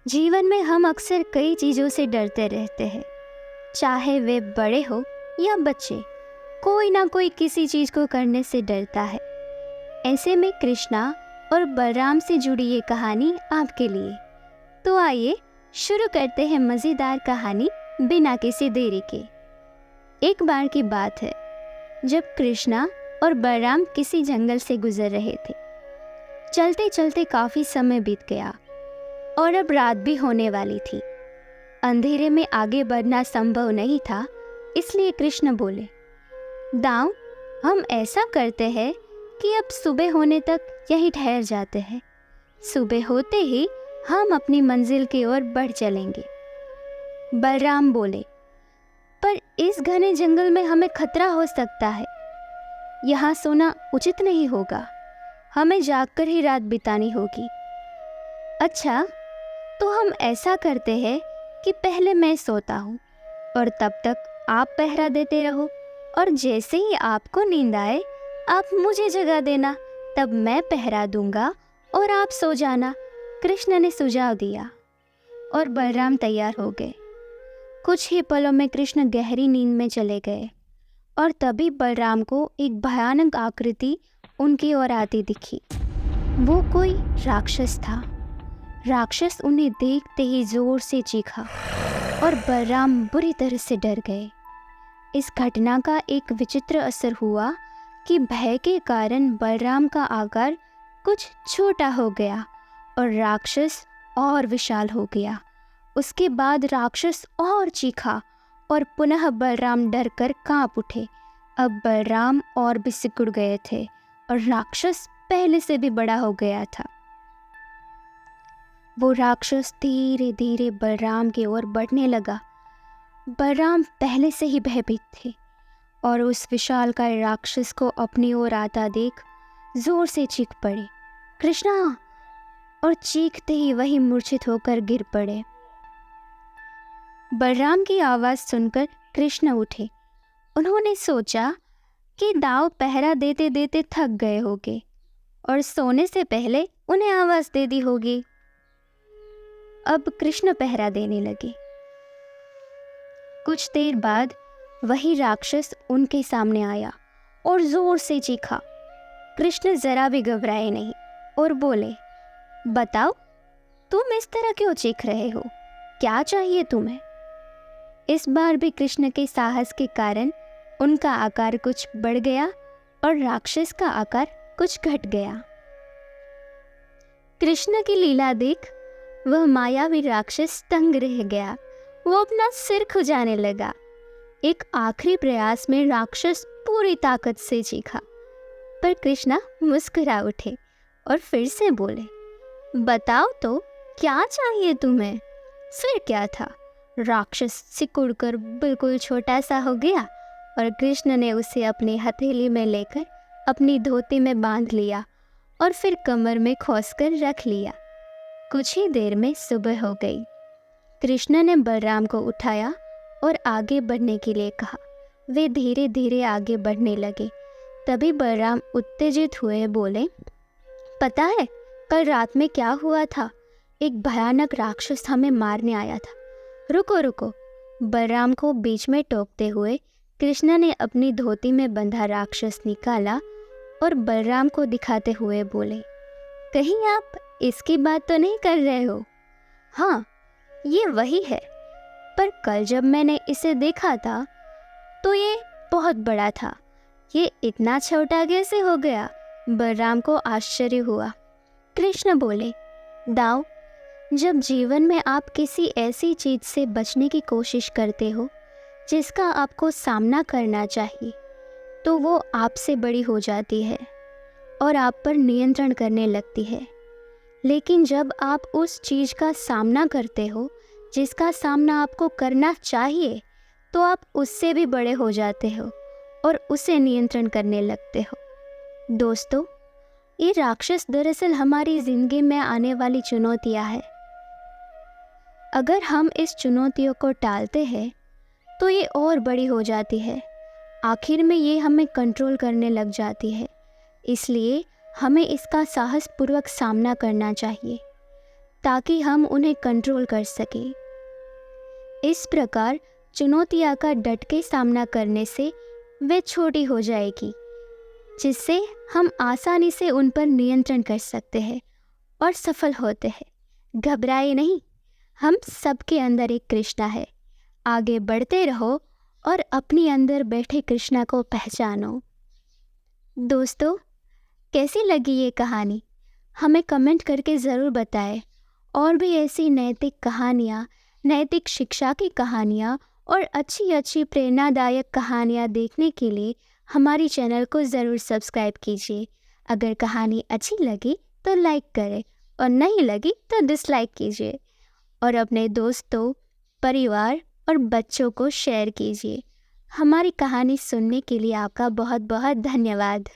जीवन में हम अक्सर कई चीज़ों से डरते रहते हैं, चाहे वे बड़े हो या बच्चे। कोई ना कोई किसी चीज़ को करने से डरता है। ऐसे में कृष्णा और बलराम से जुड़ी ये कहानी आपके लिए। तो आइए शुरू करते हैं मज़ेदार कहानी बिना किसी देरी के। एक बार की बात है जब कृष्णा और बलराम किसी जंगल से गुजर रहे थे। चलते चलते काफ़ी समय बीत गया और अब रात भी होने वाली थी। अंधेरे में आगे बढ़ना संभव नहीं था, इसलिए कृष्ण बोले, दाऊ, हम ऐसा करते हैं कि अब सुबह होने तक यहीं ठहर जाते हैं। सुबह होते ही हम अपनी मंजिल की ओर बढ़ चलेंगे। बलराम बोले, पर इस घने जंगल में हमें खतरा हो सकता है। यहाँ सोना उचित नहीं होगा। हमें जागकर ही रात बितानी होगी। अच्छा, तो हम ऐसा करते हैं कि पहले मैं सोता हूँ और तब तक आप पहरा देते रहो, और जैसे ही आपको नींद आए आप मुझे जगा देना, तब मैं पहरा दूंगा और आप सो जाना। कृष्ण ने सुझाव दिया और बलराम तैयार हो गए। कुछ ही पलों में कृष्ण गहरी नींद में चले गए और तभी बलराम को एक भयानक आकृति उनकी ओर आती दिखी। वो कोई राक्षस था। राक्षस उन्हें देखते ही जोर से चीखा और बलराम बुरी तरह से डर गए। इस घटना का एक विचित्र असर हुआ कि भय के कारण बलराम का आकार कुछ छोटा हो गया और राक्षस और विशाल हो गया। उसके बाद राक्षस और चीखा और पुनः बलराम डर कर कांप उठे। अब बलराम और भी सिकुड़ गए थे और राक्षस पहले से भी बड़ा हो गया था। वो राक्षस धीरे धीरे बलराम की ओर बढ़ने लगा। बलराम पहले से ही भयभीत थे और उस विशालकाय राक्षस को अपनी ओर आता देख जोर से चीख पड़े, कृष्णा! और चीखते ही वही मूर्छित होकर गिर पड़े। बलराम की आवाज़ सुनकर कृष्ण उठे। उन्होंने सोचा कि दाव पहरा देते देते थक गए होंगे और सोने से पहले उन्हें आवाज़ दे दी होगी। अब कृष्ण पहरा देने लगे। कुछ देर बाद वही राक्षस उनके सामने आया और जोर से चीखा। कृष्ण जरा भी घबराए नहीं और बोले, बताओ, तुम इस तरह क्यों चीख रहे हो? क्या चाहिए तुम्हें? इस बार भी कृष्ण के साहस के कारण उनका आकार कुछ बढ़ गया और राक्षस का आकार कुछ घट गया। कृष्ण की लीला देख वह मायावी राक्षस तंग रह गया। वो अपना सिर खुजाने लगा। एक आखिरी प्रयास में राक्षस पूरी ताकत से चीखा, पर कृष्णा मुस्कुरा उठे और फिर से बोले, बताओ तो, क्या चाहिए तुम्हें? फिर क्या था, राक्षस सिकुड़कर बिल्कुल छोटा सा हो गया और कृष्ण ने उसे अपनी हथेली में लेकर अपनी धोती में बांध लिया और फिर कमर में खोसकर रख लिया। कुछ ही देर में सुबह हो गई। कृष्ण ने बलराम को उठाया और आगे बढ़ने के लिए कहा। वे धीरे धीरे आगे बढ़ने लगे। तभी बलराम उत्तेजित हुए बोले, पता है कल रात में क्या हुआ था? एक भयानक राक्षस हमें मारने आया था। रुको रुको। बलराम को बीच में टोकते हुए कृष्ण ने अपनी धोती में बंधा राक्षस निकाला और बलराम को दिखाते हुए बोले, कहीं आप इसकी बात तो नहीं कर रहे हो? हाँ, ये वही है, पर कल जब मैंने इसे देखा था तो ये बहुत बड़ा था। ये इतना छोटा कैसे हो गया? बलराम को आश्चर्य हुआ। कृष्ण बोले, दाऊ, जब जीवन में आप किसी ऐसी चीज़ से बचने की कोशिश करते हो जिसका आपको सामना करना चाहिए, तो वो आपसे बड़ी हो जाती है और आप पर नियंत्रण करने लगती है। लेकिन जब आप उस चीज़ का सामना करते हो जिसका सामना आपको करना चाहिए, तो आप उससे भी बड़े हो जाते हो और उसे नियंत्रण करने लगते हो। दोस्तों, ये राक्षस दरअसल हमारी ज़िंदगी में आने वाली चुनौतियाँ हैं। अगर हम इस चुनौतियों को टालते हैं तो ये और बड़ी हो जाती है। आखिर में ये हमें कंट्रोल करने लग जाती है। इसलिए हमें इसका साहसपूर्वक सामना करना चाहिए ताकि हम उन्हें कंट्रोल कर सकें। इस प्रकार चुनौतियाँ का डट के सामना करने से वे छोटी हो जाएगी, जिससे हम आसानी से उन पर नियंत्रण कर सकते हैं और सफल होते हैं। घबराए नहीं, हम सबके अंदर एक कृष्णा है। आगे बढ़ते रहो और अपने अंदर बैठे कृष्णा को पहचानो। दोस्तों, कैसी लगी ये कहानी? हमें कमेंट करके ज़रूर बताएं। और भी ऐसी नैतिक कहानियाँ, नैतिक शिक्षा की कहानियाँ और अच्छी अच्छी प्रेरणादायक कहानियाँ देखने के लिए हमारी चैनल को ज़रूर सब्सक्राइब कीजिए। अगर कहानी अच्छी लगी तो लाइक करें और नहीं लगी तो डिसलाइक कीजिए और अपने दोस्तों, परिवार और बच्चों को शेयर कीजिए। हमारी कहानी सुनने के लिए आपका बहुत बहुत धन्यवाद।